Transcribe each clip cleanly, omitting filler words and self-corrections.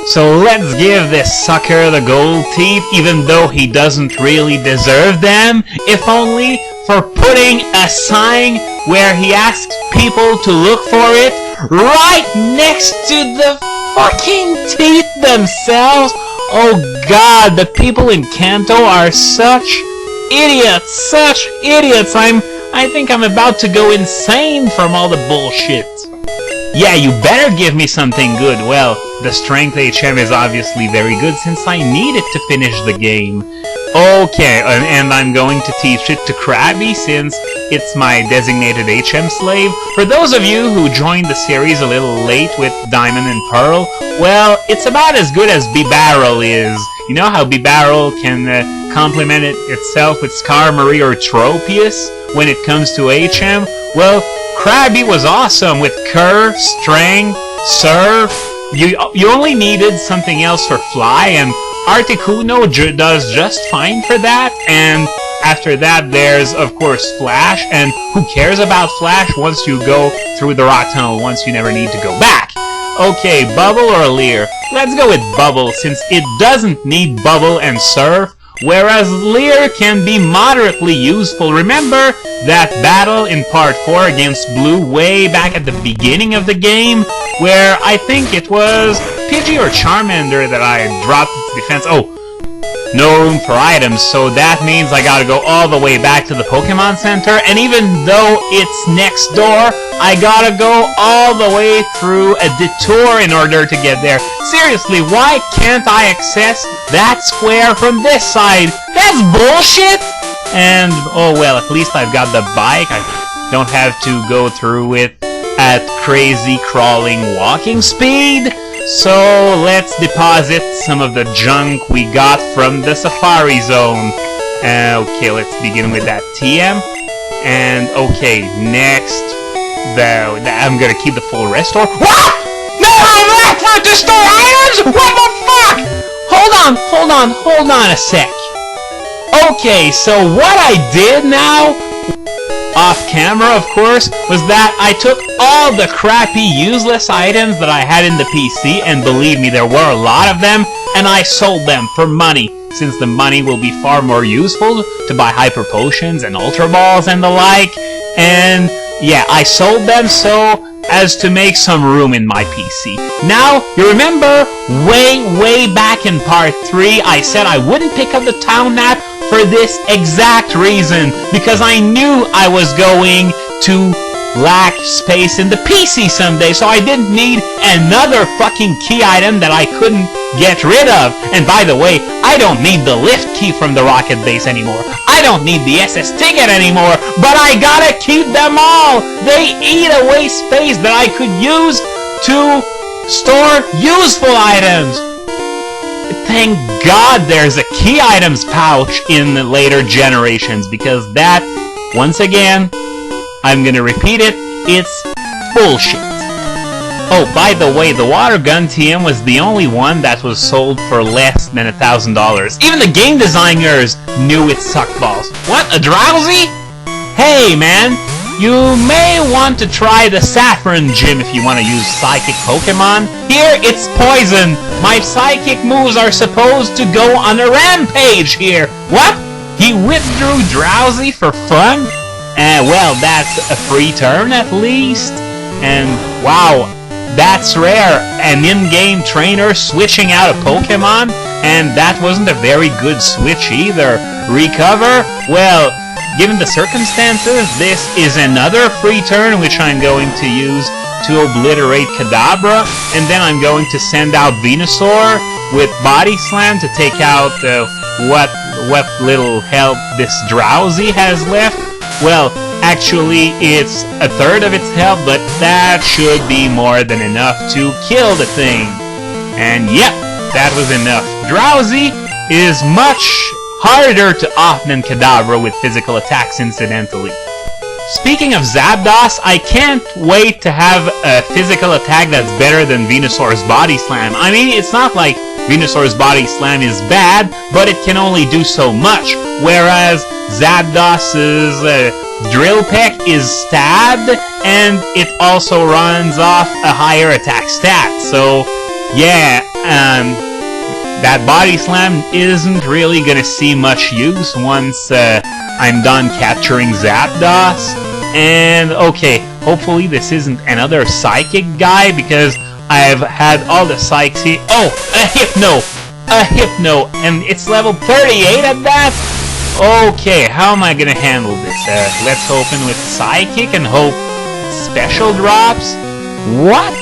So let's give this sucker the gold teeth, even though he doesn't really deserve them, if only for putting a sign where he asks people to look for it right next to the fucking teeth themselves. Oh god, the people in Kanto are such idiots, I think I'm about to go insane from all the bullshit. Yeah, you better give me something good. Well, the strength HM is obviously very good since I need it to finish the game. Okay, and I'm going to teach it to Krabby since it's my designated HM slave. For those of you who joined the series a little late with Diamond and Pearl, well, it's about as good as B-Barrel is. You know how B-Barrel can complement itself with Skarmory or Tropius when it comes to HM? Well, Krabby was awesome with Curve, Strength, Surf. You only needed something else for Fly, and Articuno does just fine for that. And after that, there's, of course, Flash. And who cares about Flash once you go through the rock tunnel, once you never need to go back? Okay, Bubble or Leer? Let's go with Bubble, since it doesn't need Bubble and Surf, whereas Leer can be moderately useful. Remember that battle in Part 4 against Blue way back at the beginning of the game, where I think it was Pidgey or Charmander that I dropped its defense. Oh, no room for items, so that means I gotta go all the way back to the Pokemon Center, and even though it's next door, I gotta go all the way through a detour in order to get there. Seriously, why can't I access that square from this side? That's bullshit! And, oh well, at least I've got the bike. I don't have to go through it at crazy crawling walking speed. So let's deposit some of the junk we got from the Safari Zone. Okay, let's begin with that TM. And okay, next, I'm gonna keep the full restore. What? No, I'm left for to store items? What the fuck? Hold on a sec. Okay, so what I did now, off camera of course, was that I took all the crappy useless items that I had in the PC, and believe me, there were a lot of them, and I sold them for money, since the money will be far more useful to buy Hyper Potions and Ultra Balls and the like. And yeah, I sold them so as to make some room in my PC. Now, you remember way back in Part 3, I said I wouldn't pick up the town map for this exact reason, because I knew I was going to lack space in the PC someday, so I didn't need another fucking key item that I couldn't get rid of. And by the way, I don't need the lift key from the rocket base anymore. I don't need the SS ticket anymore, but I gotta keep them all. They eat away space that I could use to store useful items. Thank God there's a key items pouch in the later generations, because that, once again, I'm gonna repeat it, it's bullshit. Oh, by the way, the water gun TM was the only one that was sold for less than $1,000. Even the game designers knew it sucked balls. What, a Drowsy? Hey man, you may want to try the Saffron Gym if you want to use Psychic Pokemon. Here, it's poison. My Psychic moves are supposed to go on a rampage here. What? He withdrew Drowsy for fun? Well, that's a free turn at least. And wow, that's rare. An in-game trainer switching out a Pokemon, and that wasn't a very good switch either. Recover? Well, given the circumstances, this is another free turn which I'm going to use to obliterate Kadabra, and then I'm going to send out Venusaur with Body Slam to take out what little help this Drowsy has left. Well, actually, it's a third of its health, but that should be more than enough to kill the thing. And yep, that was enough. Drowsy is much harder to off than Kadabra with physical attacks incidentally. Speaking of Zapdos, I can't wait to have a physical attack that's better than Venusaur's Body Slam. I mean, it's not like Venusaur's Body Slam is bad, but it can only do so much, whereas Zapdos's Drill Peck is stabbed, and it also runs off a higher attack stat. So, yeah, that body slam isn't really gonna see much use once I'm done capturing Zapdos. And okay, hopefully this isn't another psychic guy, because I've had all the psychics here. Oh, a Hypno! A Hypno! And it's level 38 at that? Okay, how am I gonna handle this? Let's open with Psychic and hope special drops. What?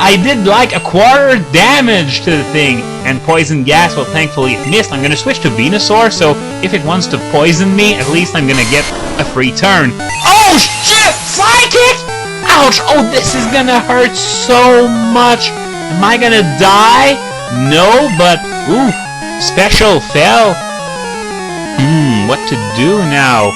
I did like a quarter damage to the thing, and poison gas, well thankfully it missed. I'm gonna switch to Venusaur, so if it wants to poison me, at least I'm gonna get a free turn. Oh shit! Psychic! Ouch! Oh, this is gonna hurt so much. Am I gonna die? No, but ooh, special fell. What to do now?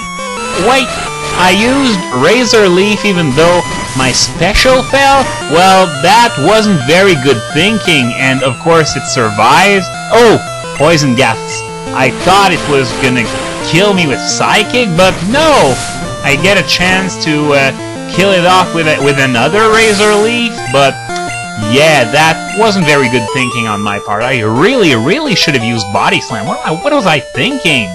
Wait, I used Razor Leaf even though my special fell? Well, that wasn't very good thinking, and of course it survives. Oh, poison gas. I thought it was gonna kill me with Psychic, but no! I get a chance to kill it off with another Razor Leaf, but yeah, that wasn't very good thinking on my part. I really should have used Body Slam. What was I thinking?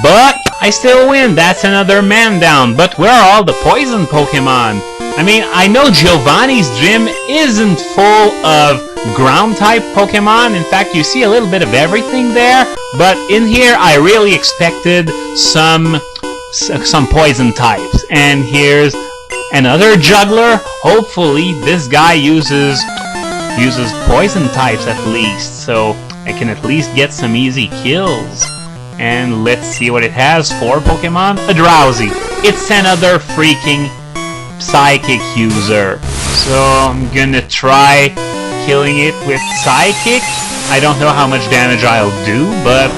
But I still win. That's another man down. But where are all the poison Pokemon? I mean, I know Giovanni's gym isn't full of ground-type Pokemon. In fact, you see a little bit of everything there. But in here, I really expected some poison types. And here's another juggler. Hopefully, this guy uses poison types at least, so I can at least get some easy kills. And let's see what it has. 4 Pokemon. A Drowsy. It's another freaking Psychic user. So I'm gonna try killing it with Psychic. I don't know how much damage I'll do, but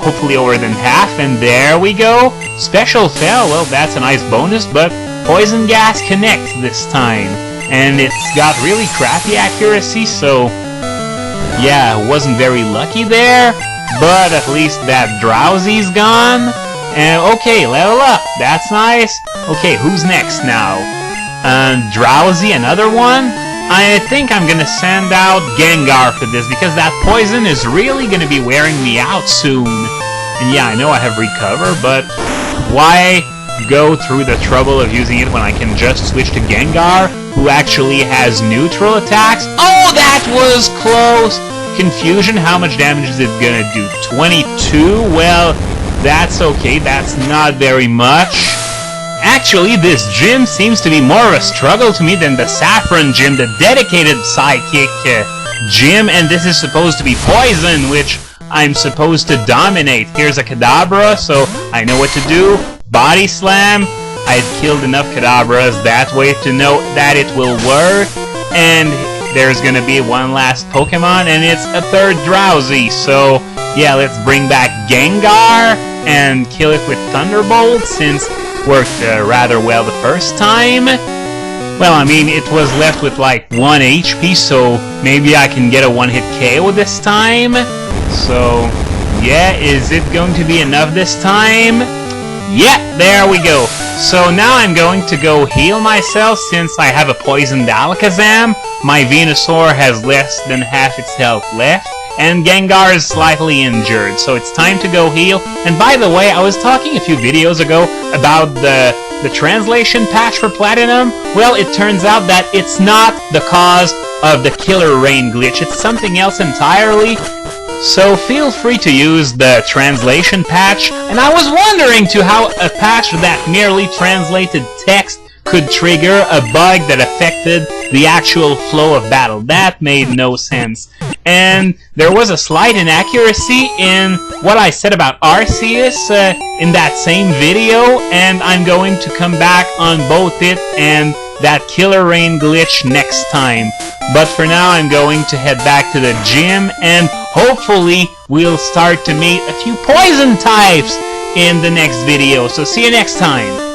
hopefully over than half. And there we go. Special fell. Well, that's a nice bonus, but Poison Gas connects this time. And it's got really crappy accuracy, so yeah, wasn't very lucky there. But at least that Drowsy's gone. And okay, level up. That's nice. Okay, who's next now? Drowsy, another one? I think I'm gonna send out Gengar for this, because that poison is really gonna be wearing me out soon. And yeah, I know I have Recover, but why go through the trouble of using it when I can just switch to Gengar, who actually has neutral attacks? Oh, that was close! Confusion, how much damage is it gonna do? 22? Well, that's okay, that's not very much. Actually, this gym seems to be more of a struggle to me than the Saffron gym, the dedicated Psychic gym, and this is supposed to be poison, which I'm supposed to dominate. Here's a Kadabra, so I know what to do. Body Slam. I've killed enough Kadabras that way to know that it will work, and there's gonna be one last Pokemon, and it's a third Drowsy, so yeah, let's bring back Gengar and kill it with Thunderbolt, since it worked rather well the first time. Well, I mean, it was left with like 1 HP, so maybe I can get a one-hit KO this time. So yeah, is it going to be enough this time? Yeah, there we go. So now I'm going to go heal myself since I have a poisoned Alakazam. My Venusaur has less than half its health left, and Gengar is slightly injured, so it's time to go heal. And by the way, I was talking a few videos ago about the translation patch for Platinum. Well, it turns out that it's not the cause of the Killer Rain glitch, it's something else entirely. So feel free to use the translation patch, and I was wondering too how a patch that merely translated text could trigger a bug that affected the actual flow of battle. That made no sense. And there was a slight inaccuracy in what I said about Arceus in that same video, and I'm going to come back on both it and that Killer Rain glitch next time. But for now, I'm going to head back to the gym, and hopefully we'll start to meet a few poison types in the next video. So see you next time.